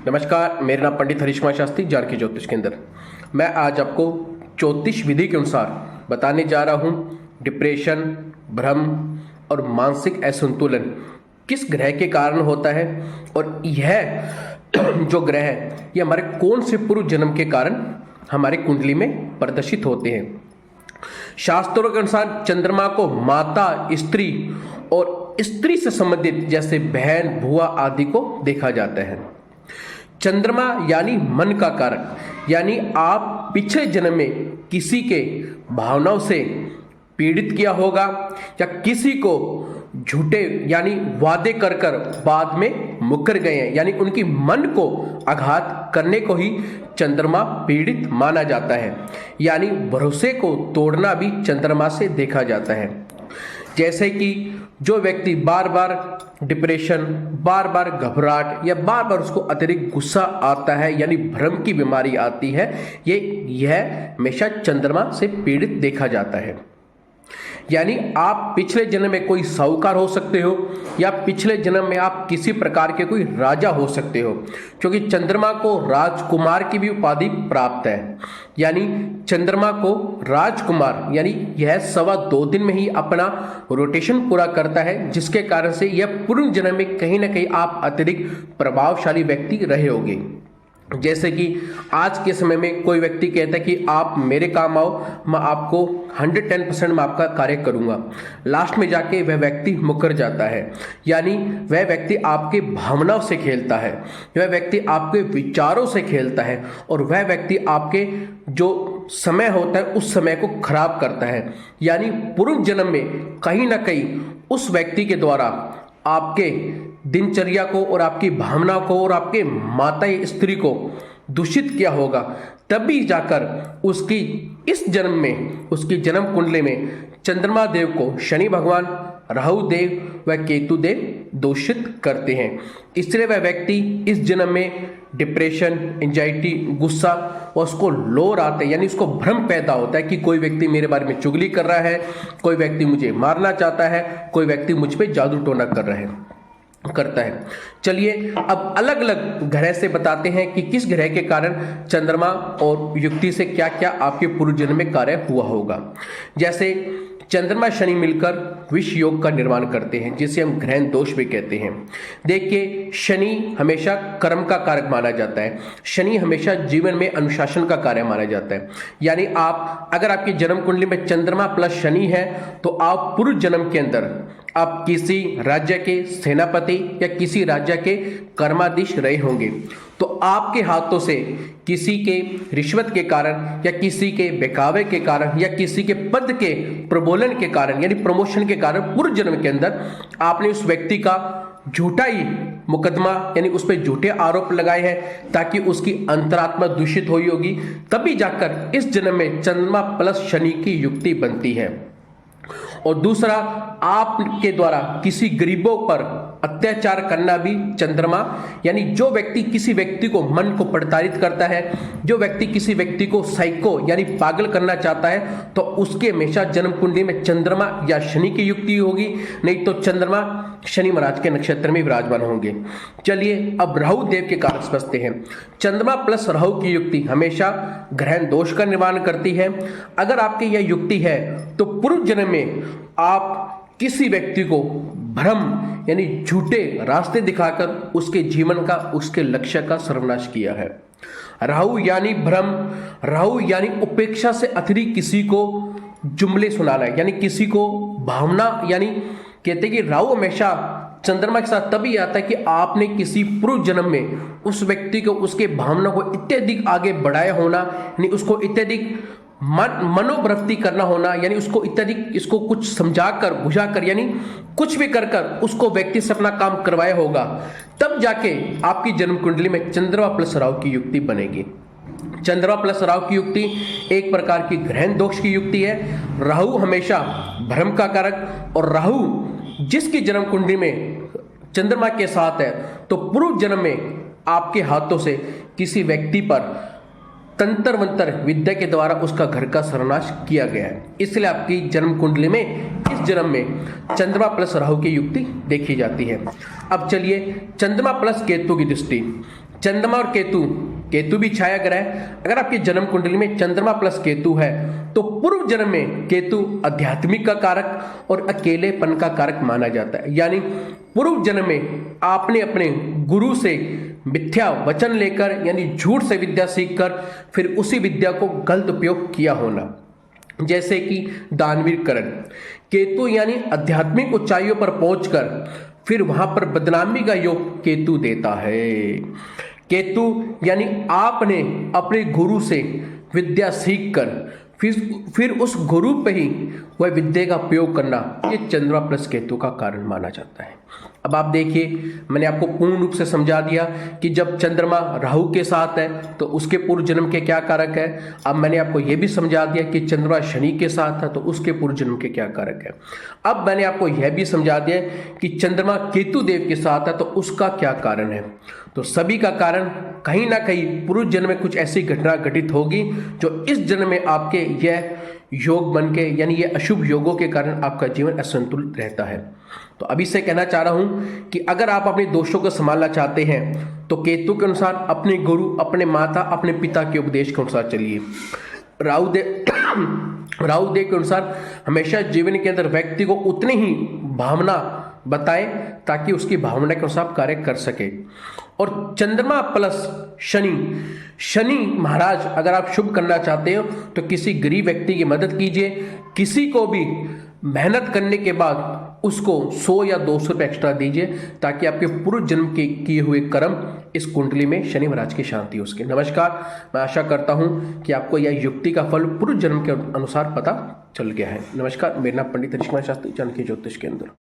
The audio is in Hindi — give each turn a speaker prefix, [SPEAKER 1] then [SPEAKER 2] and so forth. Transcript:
[SPEAKER 1] नमस्कार, मेरा नाम पंडित हरीश कुमार शास्त्री, जारकी ज्योतिष केंद्र। मैं आज आपको ज्योतिष विधि के अनुसार बताने जा रहा हूँ डिप्रेशन, भ्रम और मानसिक असंतुलन किस ग्रह के कारण होता है और यह जो ग्रह है ये हमारे कौन से पूर्व जन्म के कारण हमारे कुंडली में प्रदर्शित होते हैं। शास्त्रों के अनुसार चंद्रमा को माता, स्त्री और स्त्री से संबंधित जैसे बहन, बुआ आदि को देखा जाता है। चंद्रमा यानी मन का कारक, यानी आप पिछले जन्म में किसी के भावनाओं से पीड़ित किया होगा या किसी को झूठे यानी वादे कर कर बाद में मुकर गए हैं, यानी उनकी मन को आघात करने को ही चंद्रमा पीड़ित माना जाता है। यानी भरोसे को तोड़ना भी चंद्रमा से देखा जाता है। जैसे कि जो व्यक्ति बार बार डिप्रेशन, बार बार घबराहट या बार बार उसको अतिरिक्त गुस्सा आता है यानी भ्रम की बीमारी आती है, यह हमेशा चंद्रमा से पीड़ित देखा जाता है। यानी आप पिछले जन्म में कोई साहूकार हो सकते हो या पिछले जन्म में आप किसी प्रकार के कोई राजा हो सकते हो, क्योंकि चंद्रमा को राजकुमार की भी उपाधि प्राप्त है। यानी चंद्रमा को राजकुमार यानी यह 2.25 दिन में ही अपना रोटेशन पूरा करता है, जिसके कारण से यह पूर्व जन्म में कहीं ना कहीं आप अतिरिक्त प्रभावशाली व्यक्ति रहे होंगे। जैसे कि आज के समय में कोई व्यक्ति कहता है कि आप मेरे काम आओ, मैं आपको 110% में आपका कार्य करूंगा। लास्ट में जाके वह व्यक्ति मुकर जाता है। यानी वह व्यक्ति आपके भावनाओं से खेलता है, वह व्यक्ति आपके विचारों से खेलता है और वह व्यक्ति आपके जो समय होता है उस समय को खराब करता है। यानी पूर्व जन्म में कहीं ना कहीं उस व्यक्ति के द्वारा आपके दिनचर्या को और आपकी भावना को और आपके माता या स्त्री को दूषित किया होगा, तभी जाकर उसकी इस जन्म में, उसकी जन्म कुंडली में चंद्रमा देव को शनि भगवान, राहु देव व केतु देव दूषित करते हैं। इसलिए वह व्यक्ति इस जन्म में डिप्रेशन, एंजाइटी, गुस्सा और उसको लोर आते हैं, यानी उसको भ्रम पैदा होता है कि कोई व्यक्ति मेरे बारे में चुगली कर रहा है, कोई व्यक्ति मुझे मारना चाहता है, कोई व्यक्ति मुझ पे जादू टोना करता है। चलिए अब अलग अलग ग्रह से बताते हैं कि किस ग्रह के कारण चंद्रमा और युक्ति से क्या क्या आपके पूर्व जन्म में कार्य हुआ होगा। जैसे चंद्रमा शनि मिलकर विष योग का निर्माण करते हैं, जिसे हम ग्रहण दोष भी कहते हैं। देखिए, शनि हमेशा कर्म का कारक माना जाता है। शनि हमेशा जीवन में अनुशासन का कार्य माना जाता है। यानी आप अगर आपकी जन्म कुंडली में चंद्रमा प्लस शनि है तो आप पूर्व जन्म के अंदर आप किसी राज्य के सेनापति या किसी राज्य के कर्माधीश रहे होंगे, तो आपके हाथों से किसी के रिश्वत के कारण या किसी के बहकावे के कारण या किसी के पद के प्रबोलन के कारण यानी प्रमोशन के कारण पूर्व जन्म के अंदर आपने उस व्यक्ति का झूठा ही मुकदमा यानी उस पर झूठे आरोप लगाए हैं ताकि उसकी अंतरात्मा दूषित हुई होगी। तभी जाकर इस जन्म में चंद्रमा प्लस शनि की युक्ति बनती है। और दूसरा, आपके द्वारा किसी गरीबों पर अत्याचार करना भी चंद्रमा, यानी जो व्यक्ति किसी व्यक्ति को मन को प्रताड़ित करता है, जो व्यक्ति किसी व्यक्ति को साइको यानी पागल करना चाहता है, तो उसके हमेशा जन्म कुंडली में चंद्रमा या शनि की युक्ति होगी, नहीं तो चंद्रमा शनि महाराज के नक्षत्र में विराजमान होंगे। चलिए अब राहु देव के कारण समझते हैं। चंद्रमा प्लस राहु की युक्ति हमेशा ग्रहण दोष का निर्माण करती है। अगर आपकी यह युक्ति है तो पूर्व जन्म में आप किसी व्यक्ति को भ्रम यानी झूठे रास्ते दिखाकर उसके जीवन का, उसके लक्ष्य का सर्वनाश किया है। राहु यानी भ्रम, राहु यानी उपेक्षा से अतिरिक्त किसी को जुमले सुनाना, यानी किसी को भावना, यानी कहते हैं कि राहु हमेशा चंद्रमा के साथ तभी आता है कि आपने किसी पूर्व जन्म में उस व्यक्ति को, उसके भावना को इत्यादि आगे बढ़ाया होना, यानी उसको इत्यादि मनोवृत्ति करना होना, यानी उसको इत्यादि इसको कुछ समझाकर बुझाकर यानी कुछ भी कर कर उसको व्यक्ति से अपना काम करवाया होगा, तब जाके आपकी जन्म कुंडली में चंद्रमा प्लस राहु की युक्ति बनेगी। चंद्रमा प्लस राहु की युक्ति एक प्रकार की ग्रहण दोष की युक्ति है। राहु हमेशा भ्रम का कारक, और राहु जिसकी जन्म कुंडली में चंद्रमा के साथ है तो पूर्व जन्म में आपके हाथों से किसी व्यक्ति पर तंत्र मंत्र विद्या के द्वारा उसका घर का सर्वनाश किया गया है। इसलिए आपकी जन्म कुंडली में इस जन्म में चंद्रमा प्लस राहु की युक्ति देखी जाती है। अब चलिए चंद्रमा प्लस केतु की दृष्टि। चंद्रमा और केतु, केतु भी छाया ग्रह है। अगर आपकी जन्म कुंडली में चंद्रमा प्लस केतु है तो पूर्व जन्म में केतु आध्यात्मिक का कारक और अकेलेपन का कारक माना जाता है। यानी पूर्व जन्म में आपने अपने गुरु से मिथ्या वचन लेकर यानी झूठ से विद्या सीखकर फिर उसी विद्या को गलत उपयोग किया होना, जैसे कि दानवीर करण। केतु यानी आध्यात्मिक ऊंचाइयों पर पहुंचकर फिर वहां पर बदनामी का योग केतु देता है। केतु यानी आपने अपने गुरु से विद्या सीखकर फिर उस गुरु पे ही वह विद्या का प्रयोग करना, ये चंद्रमा प्लस केतु का कारण माना जाता है। अब आप देखिए, मैंने आपको पूर्ण रूप से समझा दिया कि जब चंद्रमा राहु के साथ है तो उसके पूर्व जन्म के क्या कारक है। अब मैंने आपको यह भी समझा दिया कि चंद्रमा शनि के साथ है तो उसके पूर्व जन्म के क्या कारक है। अब मैंने आपको यह भी समझा दिया कि चंद्रमा केतु देव के साथ है तो उसका क्या कारण है। तो सभी का कारण कहीं ना कहीं पूर्व जन्म में कुछ ऐसी घटना घटित होगी जो इस जन्म में आपके यह योग बन के यानी ये अशुभ योगों के कारण आपका जीवन असंतुलित रहता है। तो अभी से कहना चाह रहा हूं कि अगर आप अपने दोषों को संभालना चाहते हैं तो केतु के अनुसार अपने गुरु, अपने माता, अपने पिता के उपदेश के अनुसार चलिए। राहु देव के अनुसार हमेशा जीवन के अंदर व्यक्ति को उतनी ही भावना बताएं ताकि उसकी भावना के अनुसार कार्य कर सके। और चंद्रमा प्लस शनि महाराज, अगर आप शुभ करना चाहते हो तो किसी गरीब व्यक्ति की मदद कीजिए। किसी को भी मेहनत करने के बाद उसको 100 या 200 रुपये एक्स्ट्रा दीजिए ताकि आपके पूर्व जन्म के किए हुए कर्म इस कुंडली में शनि महाराज की शांति हो सके। नमस्कार, मैं आशा करता हूं कि आपको यह युक्ति का फल पूर्व जन्म के अनुसार पता चल गया है। नमस्कार, मेरा नाम पंडित हरीश कुमार शास्त्री, जानकी ज्योतिष केंद्र।